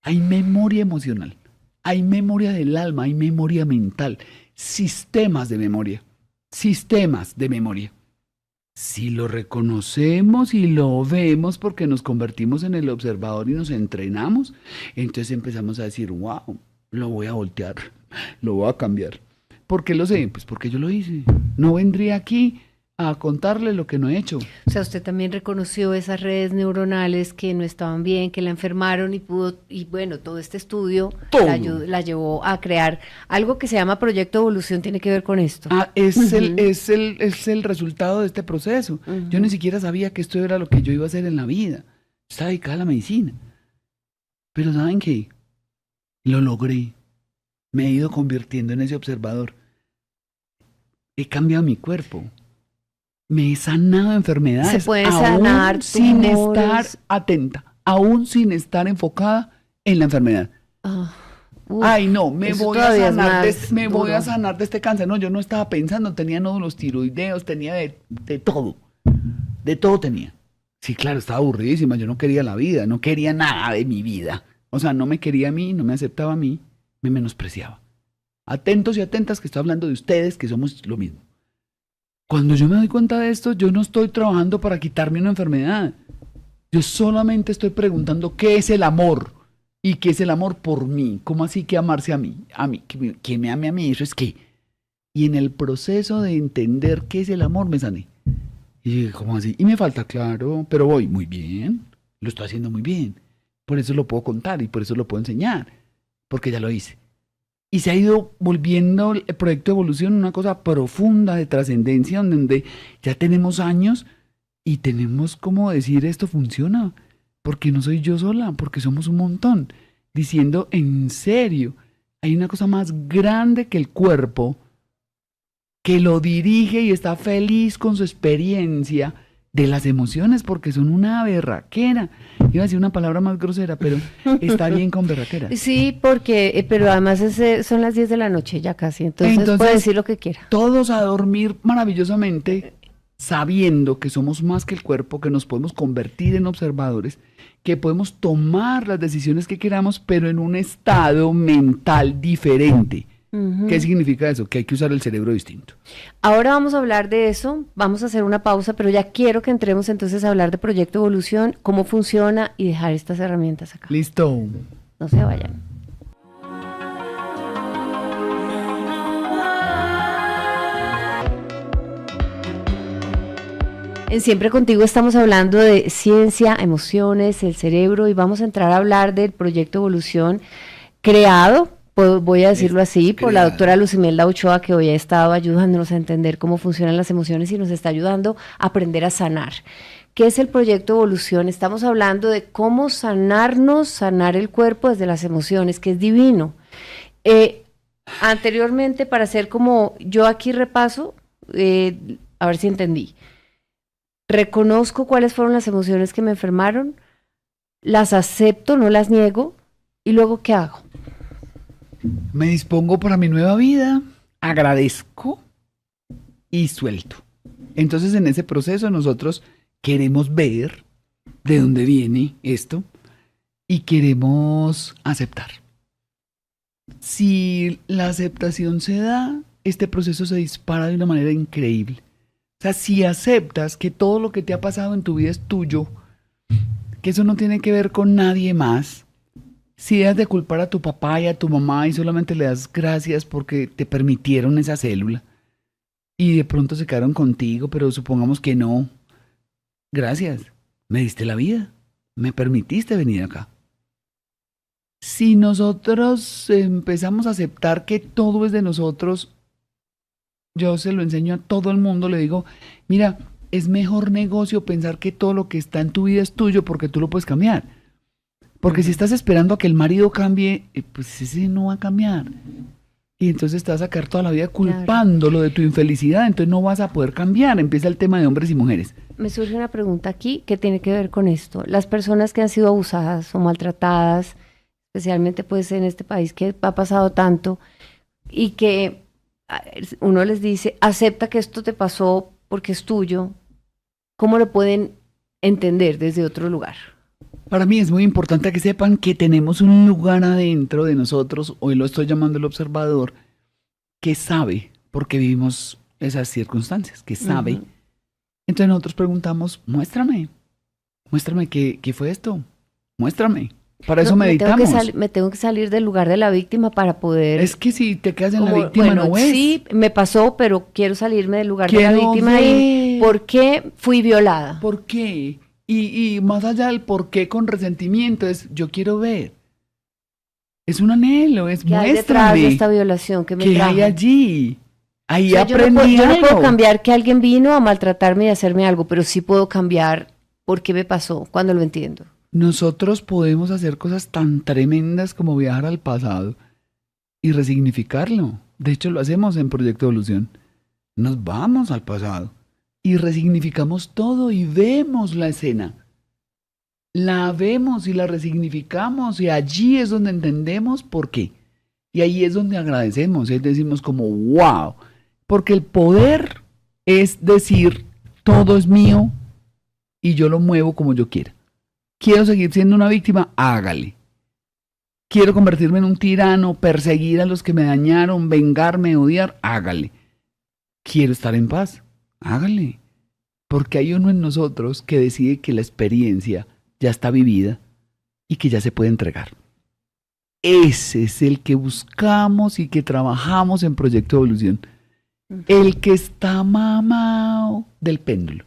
hay memoria emocional, hay memoria del alma, hay memoria mental, sistemas de memoria. Si lo reconocemos y lo vemos porque nos convertimos en el observador y nos entrenamos, entonces empezamos a decir, wow, lo voy a voltear, lo voy a cambiar. ¿Por qué lo sé? Pues porque yo lo hice. No vendría aquí a contarle lo que no he hecho. O sea, usted también reconoció esas redes neuronales que no estaban bien, que la enfermaron y pudo, y bueno, todo este estudio Todo. la llevó a crear algo que se llama Proyecto Evolución, tiene que ver con esto. Es el resultado de este proceso. Ujú. Yo ni siquiera sabía que esto era lo que yo iba a hacer en la vida. Estaba dedicada a la medicina. Pero ¿saben qué? Lo logré. Me he ido convirtiendo en ese observador. He cambiado mi cuerpo. Me he sanado de enfermedades. Se puede sanar aún sin tumores. estar atenta, aún sin estar enfocada en la enfermedad. Ah, uf, Ay, no, me eso voy a todavía es sanar, más me voy a duro. sanar de este cáncer. No, yo no estaba pensando, tenía nódulos tiroideos, tenía de todo. De todo tenía. Sí, claro, estaba aburridísima, yo no quería la vida, no quería nada de mi vida. O sea, no me quería a mí, no me aceptaba a mí, me menospreciaba. Atentos y atentas que estoy hablando de ustedes, que somos lo mismo. Cuando yo me doy cuenta de esto, yo no estoy trabajando para quitarme una enfermedad. Yo solamente estoy preguntando qué es el amor y qué es el amor por mí. ¿Cómo así que amarse a mí? Que me ame a mí, eso es qué. Y en el proceso de entender qué es el amor me sané. Y dije, ¿cómo así? Y me falta, claro, pero voy muy bien. Lo estoy haciendo muy bien. Por eso lo puedo contar y por eso lo puedo enseñar. Porque ya lo hice. Y se ha ido volviendo el proyecto de evolución una cosa profunda de trascendencia, donde ya tenemos años y tenemos como decir esto funciona. porque no soy yo sola, porque somos un montón. Diciendo, en serio, hay una cosa más grande que el cuerpo que lo dirige y está feliz con su experiencia de las emociones, porque son una berraquera. Iba a decir una palabra más grosera, pero está bien con berraquera. Sí, porque, pero además son las 10 de la noche ya casi, entonces puede decir lo que quiera. Todos a dormir maravillosamente, sabiendo que somos más que el cuerpo, que nos podemos convertir en observadores, que podemos tomar las decisiones que queramos, pero en un estado mental diferente. ¿Qué significa eso? Que hay que usar el cerebro distinto. Ahora vamos a hablar de eso, vamos a hacer una pausa, pero ya quiero que entremos entonces a hablar de Proyecto Evolución, cómo funciona y dejar estas herramientas acá. Listo. No se vayan. En Siempre Contigo estamos hablando de ciencia, emociones, el cerebro y vamos a entrar a hablar del Proyecto Evolución creado, voy a decirlo así, por la doctora Lucimelda Ochoa, que hoy ha estado ayudándonos a entender cómo funcionan las emociones y nos está ayudando a aprender a sanar. ¿Qué es el Proyecto Evolución? Estamos hablando de cómo sanarnos, sanar el cuerpo desde las emociones, que es divino. Anteriormente, para hacer como yo aquí repaso, a ver si entendí. Reconozco cuáles fueron las emociones que me enfermaron, las acepto, no las niego, y luego ¿qué hago? Me dispongo para mi nueva vida, agradezco y suelto. Entonces en ese proceso nosotros queremos ver de dónde viene esto y queremos aceptar. Si la aceptación se da, este proceso se dispara de una manera increíble. O sea, si aceptas que todo lo que te ha pasado en tu vida es tuyo, que eso no tiene que ver con nadie más, si dejas de culpar a tu papá y a tu mamá y solamente le das gracias porque te permitieron esa célula y de pronto se quedaron contigo, pero supongamos que no. Gracias, me diste la vida, me permitiste venir acá. Si nosotros empezamos a aceptar que todo es de nosotros, yo se lo enseño a todo el mundo, le digo, mira, es mejor negocio pensar que todo lo que está en tu vida es tuyo porque tú lo puedes cambiar. Porque si estás esperando a que el marido cambie, pues ese no va a cambiar. Y entonces te vas a quedar toda la vida culpándolo de tu infelicidad, entonces no vas a poder cambiar. Empieza el tema de hombres y mujeres. Me surge una pregunta aquí que tiene que ver con esto. Las personas que han sido abusadas o maltratadas, especialmente pues en este país que ha pasado tanto, y que uno les dice, acepta que esto te pasó porque es tuyo, ¿cómo lo pueden entender desde otro lugar? Para mí es muy importante que sepan que tenemos un lugar adentro de nosotros, hoy lo estoy llamando el observador, que sabe por qué vivimos esas circunstancias, que sabe. Entonces nosotros preguntamos, muéstrame qué fue esto, muéstrame. Para eso meditamos. Me tengo que salir del lugar de la víctima para poder... Es que si te quedas en la víctima no ves. Sí, me pasó, pero quiero salirme del lugar de la víctima y ¿por qué fui violada? ¿Por qué? Y más allá del por qué con resentimiento, es yo quiero ver. Es un anhelo, es ¿Qué hay detrás de esta violación que me trajo? ¿Qué hay allí? Ahí o sea, aprendí yo no puedo cambiar que alguien vino a maltratarme y hacerme algo, pero sí puedo cambiar por qué me pasó, cuando lo entiendo. Nosotros podemos hacer cosas tan tremendas como viajar al pasado y resignificarlo. De hecho, lo hacemos en Proyecto Evolución. Nos vamos al pasado y resignificamos todo y vemos la escena. La vemos y la resignificamos y allí es donde entendemos por qué. Y ahí es donde agradecemos y decimos como wow, porque el poder es decir todo es mío y yo lo muevo como yo quiera. Quiero seguir siendo una víctima, hágale. Quiero convertirme en un tirano, perseguir a los que me dañaron, vengarme, odiar, hágale. Quiero estar en paz, hágale. Porque hay uno en nosotros que decide que la experiencia ya está vivida y que ya se puede entregar. Ese es el que buscamos y que trabajamos en Proyecto Evolución. El que está mamado del péndulo.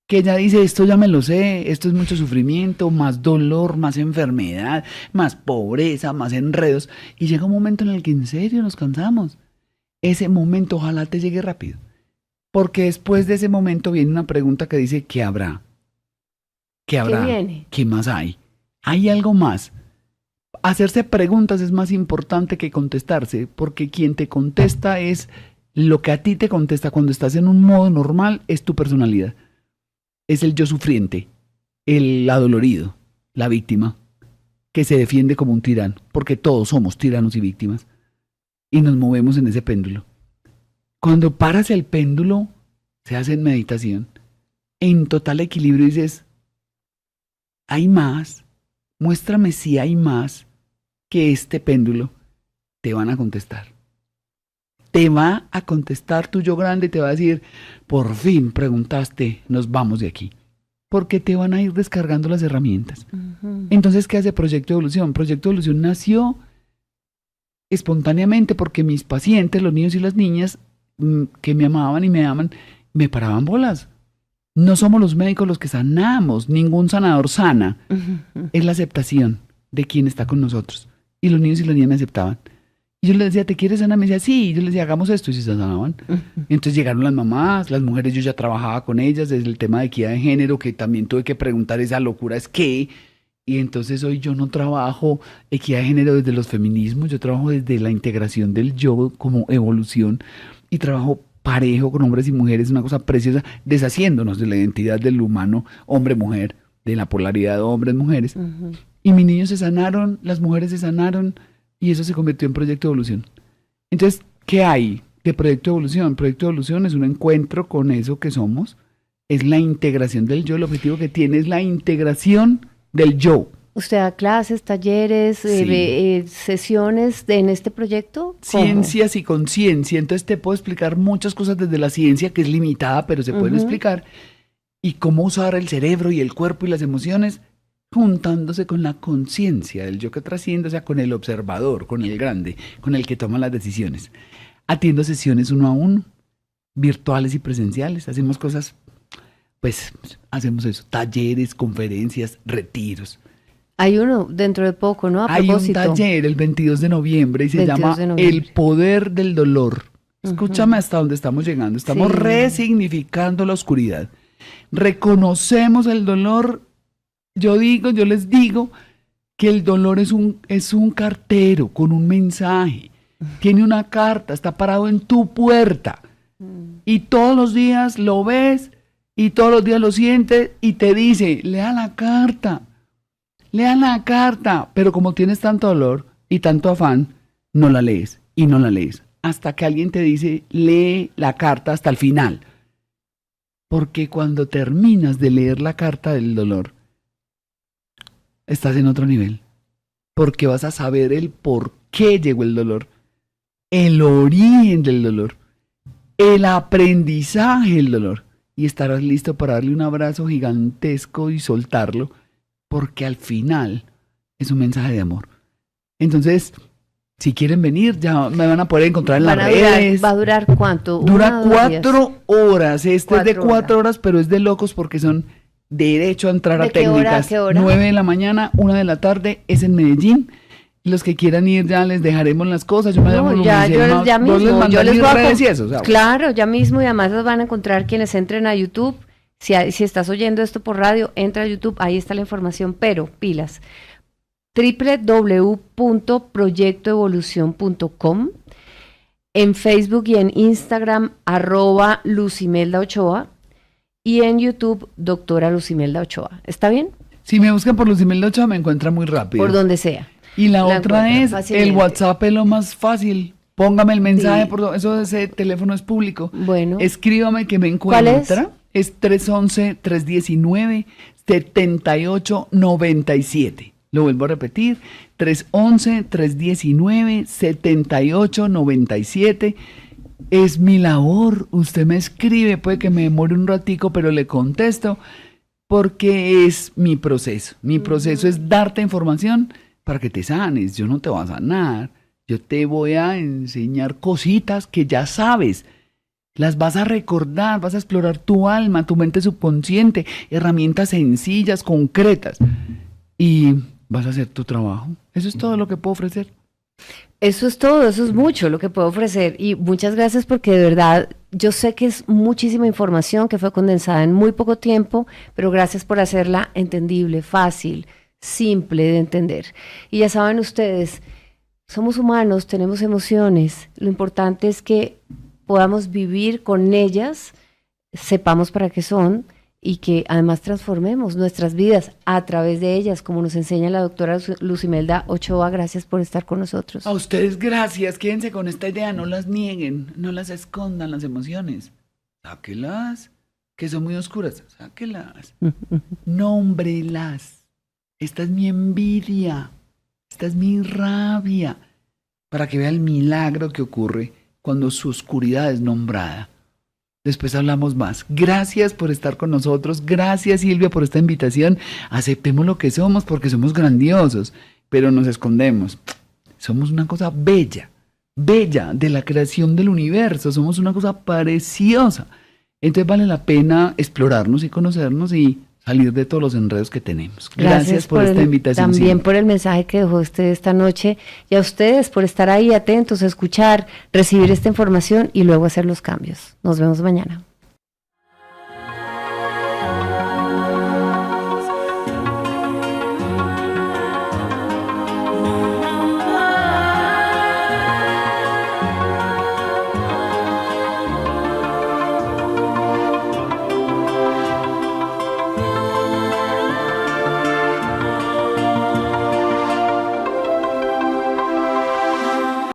Que ya dice, esto ya me lo sé, esto es mucho sufrimiento, más dolor, más enfermedad, más pobreza, más enredos. Y llega un momento en el que en serio nos cansamos. Ese momento ojalá te llegue rápido. Porque después de ese momento viene una pregunta que dice, ¿qué habrá? ¿Qué habrá? viene? ¿Qué más hay? ¿Hay algo más? Hacerse preguntas es más importante que contestarse, porque quien te contesta es lo que a ti te contesta cuando estás en un modo normal, es tu personalidad. Es el yo sufriente, el adolorido, la víctima, que se defiende como un tirano, porque todos somos tiranos y víctimas, y nos movemos en ese péndulo. Cuando paras el péndulo, se hace en meditación, en total equilibrio, dices, hay más, muéstrame si hay más que este péndulo. Te van a contestar. Te va a contestar tu yo grande, te va a decir, por fin preguntaste, nos vamos de aquí. Porque te van a ir descargando las herramientas. Entonces, ¿qué hace Proyecto Evolución? Proyecto Evolución nació espontáneamente porque mis pacientes, los niños y las niñas, que me amaban y me aman, me paraban bolas. No somos los médicos los que sanamos, ningún sanador sana. Es la aceptación de quien está con nosotros. Y los niños y las niñas me aceptaban. Y yo les decía, ¿te quieres sanar? Me decía, sí. Y yo les decía, hagamos esto. Y se sanaban. Entonces llegaron las mamás, las mujeres, yo ya trabajaba con ellas desde el tema de equidad de género, que también tuve que preguntar esa locura, es qué. Y entonces hoy yo no trabajo equidad de género desde los feminismos, yo trabajo desde la integración del yo como evolución y trabajo parejo con hombres y mujeres, una cosa preciosa, deshaciéndonos de la identidad del humano hombre-mujer, de la polaridad de hombres-mujeres. Y mis niños se sanaron, las mujeres se sanaron y eso se convirtió en Proyecto Evolución. Entonces, ¿qué hay de Proyecto Evolución? Proyecto Evolución es un encuentro con eso que somos, es la integración del yo, el objetivo que tiene es la integración del yo. ¿Usted da clases, talleres, sesiones en este proyecto? Ciencias y conciencia. Entonces te puedo explicar muchas cosas desde la ciencia, que es limitada, pero se pueden explicar. Y cómo usar el cerebro y el cuerpo y las emociones juntándose con la conciencia del yo que trasciende, o sea, con el observador, con el grande, con el que toma las decisiones. Atiendo sesiones 1 a 1, virtuales y presenciales. Hacemos cosas, pues, hacemos eso, talleres, conferencias, retiros. Hay uno dentro de poco, ¿no? Hay un taller el 22 de noviembre y se llama El Poder del Dolor. Escúchame hasta dónde estamos llegando. Estamos resignificando la oscuridad. Reconocemos el dolor. Yo les digo que el dolor es un cartero con un mensaje. Tiene una carta, está parado en tu puerta. Y todos los días lo ves y todos los días lo sientes y te dice, lea la carta. Lean la carta, pero como tienes tanto dolor y tanto afán, no la lees y no la lees. Hasta que alguien te dice, lee la carta hasta el final. Porque cuando terminas de leer la carta del dolor, estás en otro nivel. Porque vas a saber el por qué llegó el dolor, el origen del dolor, el aprendizaje del dolor. Y estarás listo para darle un abrazo gigantesco y soltarlo. Porque al final es un mensaje de amor. Entonces, si quieren venir, ya me van a poder encontrar en las redes. ¿Va a durar cuánto? Dura 4 horas. Es de 4 horas, pero es de locos porque son derecho a entrar a técnicas. ¿Qué hora? 9 de la mañana, 1 de la tarde, es en Medellín. Los que quieran ir ya les dejaremos las cosas. Yo les voy a redes y eso, ¿sabes? Claro, ya mismo, y además los van a encontrar quienes entren a YouTube. Si estás oyendo esto por radio, entra a YouTube, ahí está la información, pero pilas. www.proyectoevolucion.com, en Facebook y en Instagram, @LucimeldaOchoa, y en YouTube, doctora Lucimelda Ochoa. ¿Está bien? Si me buscan por Lucimelda Ochoa, me encuentran muy rápido. Por donde sea. Y la otra es, fácilmente. El WhatsApp es lo más fácil. Póngame el mensaje, ese teléfono es público. Bueno. Escríbame que me encuentra. ¿Cuál es? Es 311-319-7897. Lo vuelvo a repetir, 311-319-7897. Es mi labor, usted me escribe, puede que me demore un ratico, pero le contesto, porque es mi proceso. Mi proceso es darte información para que te sanes. Yo no te voy a sanar, yo te voy a enseñar cositas que ya sabes. Las vas a recordar, vas a explorar tu alma, tu mente subconsciente, herramientas sencillas, concretas. Y vas a hacer tu trabajo. Eso es todo lo que puedo ofrecer. Eso es todo, eso es mucho lo que puedo ofrecer. Y muchas gracias porque de verdad yo sé que es muchísima información que fue condensada en muy poco tiempo, pero gracias por hacerla entendible, fácil, simple de entender. Y ya saben ustedes, somos humanos, tenemos emociones. Lo importante es que podamos vivir con ellas, sepamos para qué son y que además transformemos nuestras vidas a través de ellas, como nos enseña la doctora Lucimelda Ochoa. Gracias por estar con nosotros. A ustedes gracias, quédense con esta idea, no las nieguen, no las escondan las emociones. Sáquelas, que son muy oscuras, sáquelas. Nómbrelas. Esta es mi envidia, esta es mi rabia, para que vea el milagro que ocurre cuando su oscuridad es nombrada. Después hablamos más. Gracias por estar con nosotros. Gracias, Silvia, por esta invitación. Aceptemos lo que somos porque somos grandiosos, pero nos escondemos. Somos una cosa bella, bella de la creación del universo. Somos una cosa preciosa. Entonces vale la pena explorarnos y conocernos y salir de todos los enredos que tenemos. Gracias por esta invitación. También Silvia. por el mensaje que dejó usted esta noche y a ustedes por estar ahí atentos, a escuchar, recibir esta información y luego hacer los cambios. Nos vemos mañana.